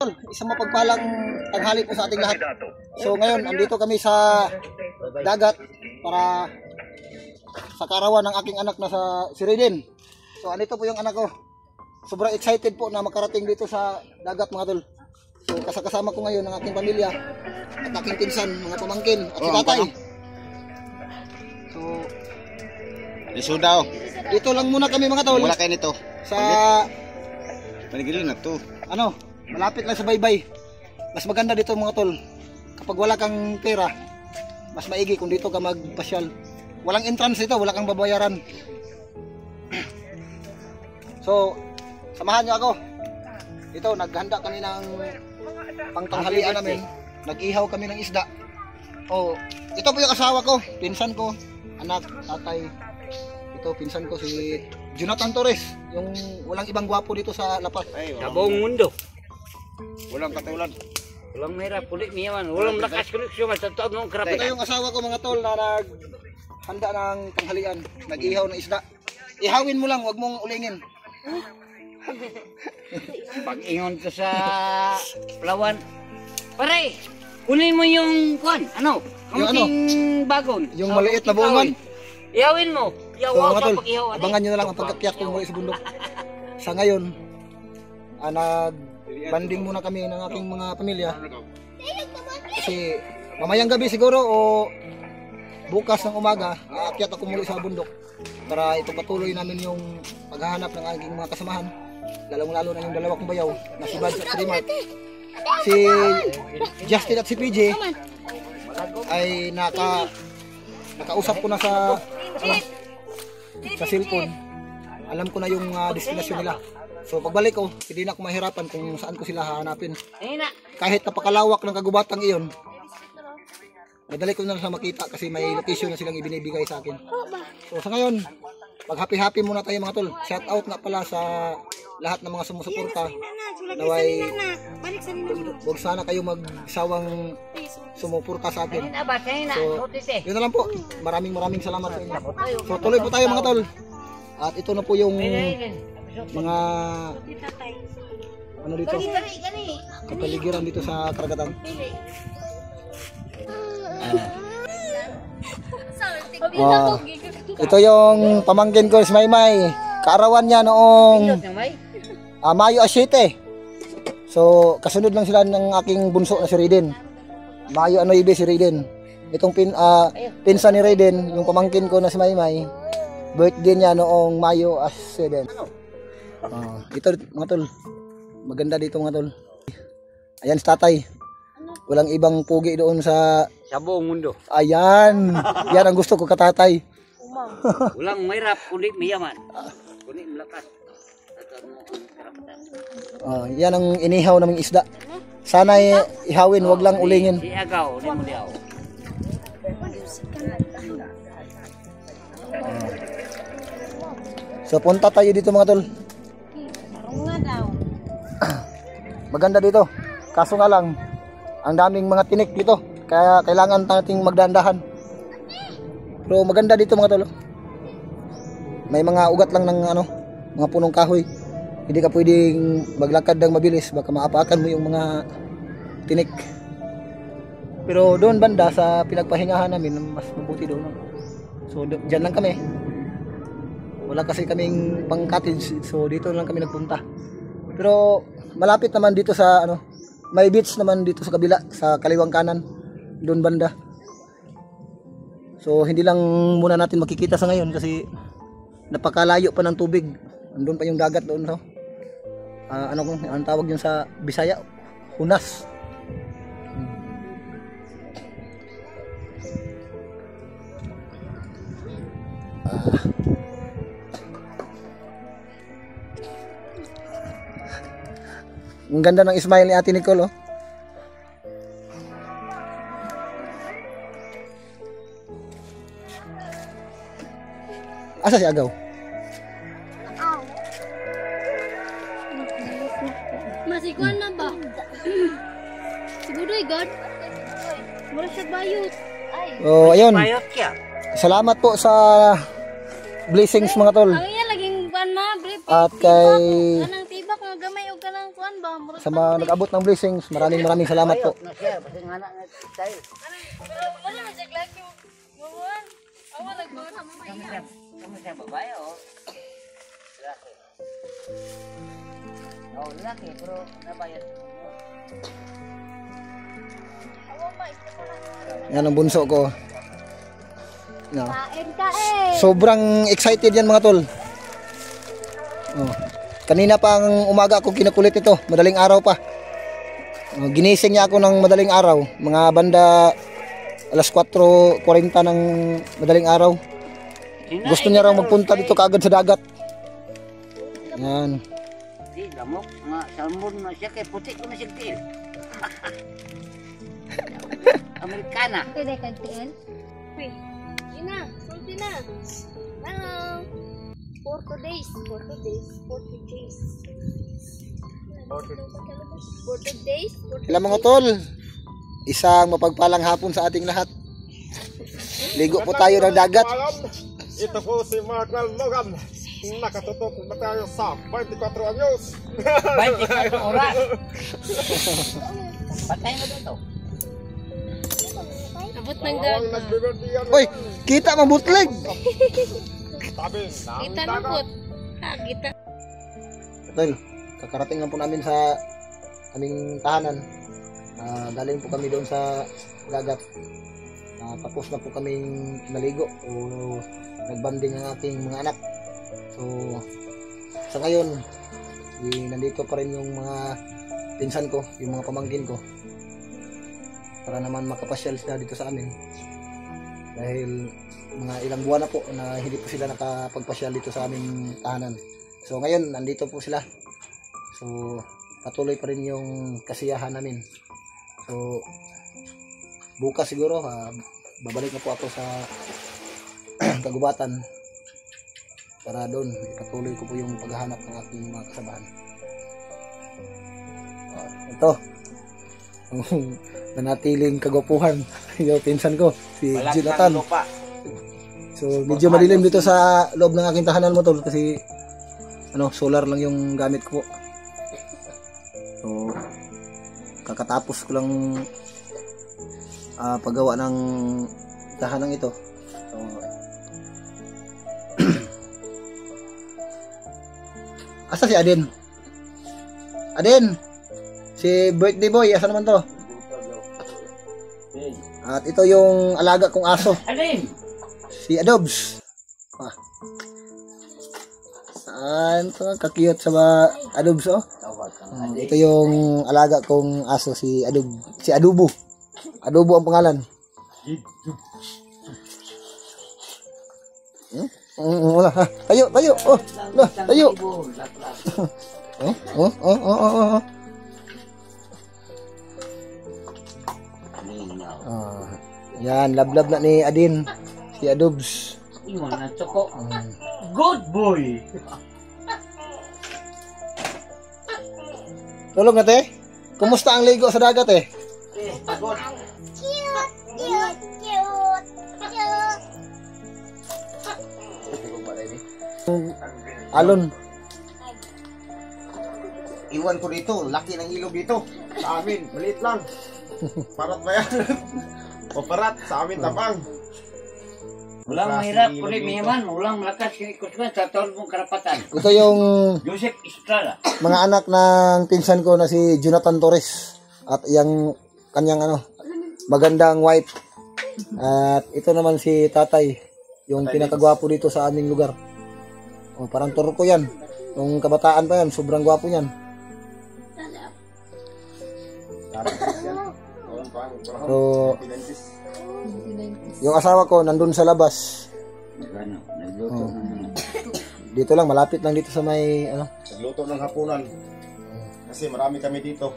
Isang mapagpalang tanghali po sa ating lahat. So ngayon, andito kami sa dagat para sa kaarawan ng aking anak na si Raiden. So andito po yung anak ko. Sobrang excited po na makarating dito sa dagat mga tol. So kasama ko ngayon ang aking pamilya at aking pinsan, mga pamangkin at si tatay. So Lisudaw. dito lang muna kami mga tol. Wala kayo nito. Sa Panigilin na to. ano, malapit lang sa baybay. Mas maganda dito mga tol. Kapag wala kang pera, mas maigi kung dito ka magpasyal. Walang entrance dito, wala kang babayaran. So, samahan niyo ako. Ito, naghanda kami ng pangtanghalian namin. Nag-ihaw kami ng isda. Oh, ito po yung asawa ko, pinsan ko, anak, tatay. Ito, pinsan ko si Jonathan Torres, yung walang ibang gwapo dito sa Lapas. Sa buong mundo. Walang katulad. Walang mahirap, kulit niyaman. Walang lakas koneksyon sa taon ng Ito karapatan. yung asawa ko mga tol na naghanda ng tanghalian, nag-ihaw ng isda. Ihawin mo lang, wag mong ulingin. Pag-ingon ko sa Palawan. Pare, kunin mo yung kwan. Ano? Yung ano? Kamuting bagon. Yung maliit na buongan. Ihawin mo. So Ihaw mga sa tol, pag-ihaw. abangan nyo na lang ang pagkakiyak ko muli sa bundok. Sa ngayon, nag-banding muna kami ng aking mga pamilya. Kasi mamayang gabi siguro o bukas ng umaga, aakyat ako muli sa bundok para ipagpatuloy namin yung paghahanap ng aking mga kasamahan, lalong-lalo na yung dalawa kong bayaw na si Bads at si Rimart. Si Justin at si PJ ay nakausap ko na sa cellphone. Alam ko na yung destinasyon nila. So pagbalik ko, hindi na ako mahirapan kung saan ko sila hahanapin. Kahit napakalawak ng kagubatang iyon, madali ko na lang makita kasi may location na silang ibinibigay sa akin. So sa ngayon, mag-happy-happy muna tayo mga tol. Shout out nga pala sa lahat ng mga sumusuporta. Naway, huwag sana kayo magsawang sumuporta sa akin. So, yun na lang po. Maraming salamat sa inyo. So tuloy po tayo mga tol. At ito na po yung mga ano dito, kapaligiran dito sa karagatan. Wow. Ito yung pamangkin ko si Maymay. Kaarawan niya noong Mayo 7. So kasunod lang sila ng aking bunso na si Raiden. Mayo 9 si Raiden. Itong pinsan ni Raiden, yung pamangkin ko na si Maymay, birthday niya noong Mayo 7. Ito mga tol, maganda dito mga tol. Ayan si tatay. Walang ibang pugi doon sa buong mundo. Ayan. Yan ang gusto ko katatay. Walang mahirap, kulit mayaman. Kulit malakas. Yan ang inihaw naming isda. Sana ihawin, wag lang ulingin. Si agaw, di mo diaw. So punta tayo dito mga tol. Maganda dito. Kaso nga lang, ang daming mga tinik dito. Kaya kailangan nating magdandahan. Pero maganda dito mga tol. May mga ugat lang ng mga punong kahoy. Hindi ka pwedeng maglakad ng mabilis, baka maapakan mo yung mga tinik. Pero doon banda sa pinagpahingahan namin, mas mabuti doon. So diyan lang kami. Wala kasi kaming pang cottage, so dito lang kami nagpunta. Pero malapit naman dito sa may beach naman dito sa kabila, sa kaliwang kanan, doon banda. So hindi lang muna natin makikita sa ngayon kasi napakalayo pa ng tubig. Andun pa yung dagat doon, so. Ang tawag yun sa Bisaya? Hunas. Ang ganda ng smile ni Ate Nicole, oh. Asa si Agaw? Masikuan na ba? Siguro God. Mura siya bayot. Oh, ayun. Bayot kya. Salamat po sa blessings mga tol. Ang iya laging ban na, brief. At kay Kanang tibak nga gamay og kanang kuan ba? Mura sa mga nag-abot ng blessings, maraming salamat po. Na siya, basta nga na style. Wala na siya like yung buwan. Awa nagbuwan sa mamaya. Kami siya babae, oh. Lalaki. Oh, lalaki, pero nabayad. Awa ba, ito ko lang. Yan ang bunso ko. No. Kain ka eh. Sobrang excited yan mga tol. Oh. Kanina pang umaga ako kinukulit ito, madaling araw pa. Oh, ginising niya ako ng madaling araw, mga banda alas 4:40 ng madaling araw. Gusto niya raw magpunta dito kaagad sa dagat. Yan. Di, lamok, mga salmon na siya, kay puti ko na siya tiil. Amerikana. Pwede kang tiil? Wait. Yun na. Sulti na. Ano? 40 days. 40 days. 40 days. 40 days. Alam mga tol, isang mapagpalang hapon sa ating lahat. Ligo po tayo ng dagat. Ito po si Marnal Logan. Nakatutok na tayo sa 24 anyos. 24 oras. Patay mo dito. Abot ng Bawang dagat. nagbibirdiyan. Uy, kita mabutlig. Tabi ng Kita dagat. lupot. Ha, kita. Tol, kakarating lang po namin sa aming tahanan. Galing po kami doon sa dagat. Tapos na po kaming naligo o nagbanding ang aking mga anak. So, sa ngayon, nandito pa rin yung mga pinsan ko, yung mga pamangkin ko. Para naman makapasyal sila dito sa amin. Dahil mga ilang buwan na po na hindi po sila nakapagpasyal dito sa aming tahanan. So ngayon, nandito po sila. So patuloy pa rin yung kasiyahan namin. So bukas siguro, babalik na po ako sa kagubatan para doon ipatuloy ko po yung paghahanap ng aking mga kasabahan. Ito. Nanatiling kagwapuhan yung pinsan ko, si Jonathan. So medyo madilim dito sa loob ng aking tahanan mo tol kasi solar lang yung gamit ko po. So kakatapos ko lang paggawa ng tahanan ito. So asa si Aden? Aden! Si birthday boy, asa naman to? At ito yung alaga kong aso. Alin? Si Adobs. Saan? Kakiyot sa Adobs, oh. Ito yung alaga kong aso, si Adobo. Adobo ang pangalan. Wala, ha? Tayo. Oh, tayo. Oh. Yan, lablab na ni Adin. Si Adobs. Iwan na tsoko. Good boy! Tulog na, te. Kumusta ang ligo sa dagat, eh? Pagod. Alon. Iwan ko dito, laki ng ilog dito. Sa amin, maliit lang. Parat ba yan? O parat, sa amin tabang. Walang mahirap, kulit mayaman. Walang malakas, kinikot sa taon mong karapatan. Ito yung Joseph Estrada. mga anak ng pinsan ko na si Jonathan Torres. At yung kanyang magandang wife. At ito naman si tatay. Yung pinakagwapo dito sa aming lugar. O, parang turko yan. Nung kabataan pa yan, sobrang gwapo yan. So, yung asawa ko nandun sa labas. Nagluto Dito lang, malapit lang dito sa may Nagluto ng hapunan. Kasi marami kami dito.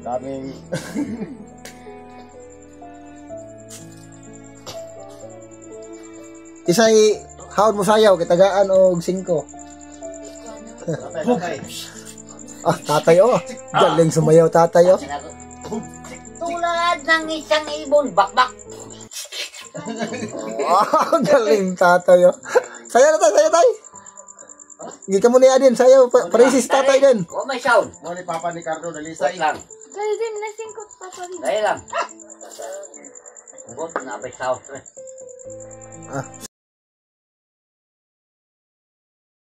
Daming... Isay hawad mo sayaw kitagaan og 5. Tatay galing sumayaw tatay tulad ng isang ibon, bakbak. galing tatay Saya na tayo Hindi ka muna din, sayo, paresis tatay din. O may sound. Mo ni Papa ni Cardo Wait dalisay. lang. Kaya din, nasingkot pa pa rin. Dahil lang. Huwag na may sound. Ah.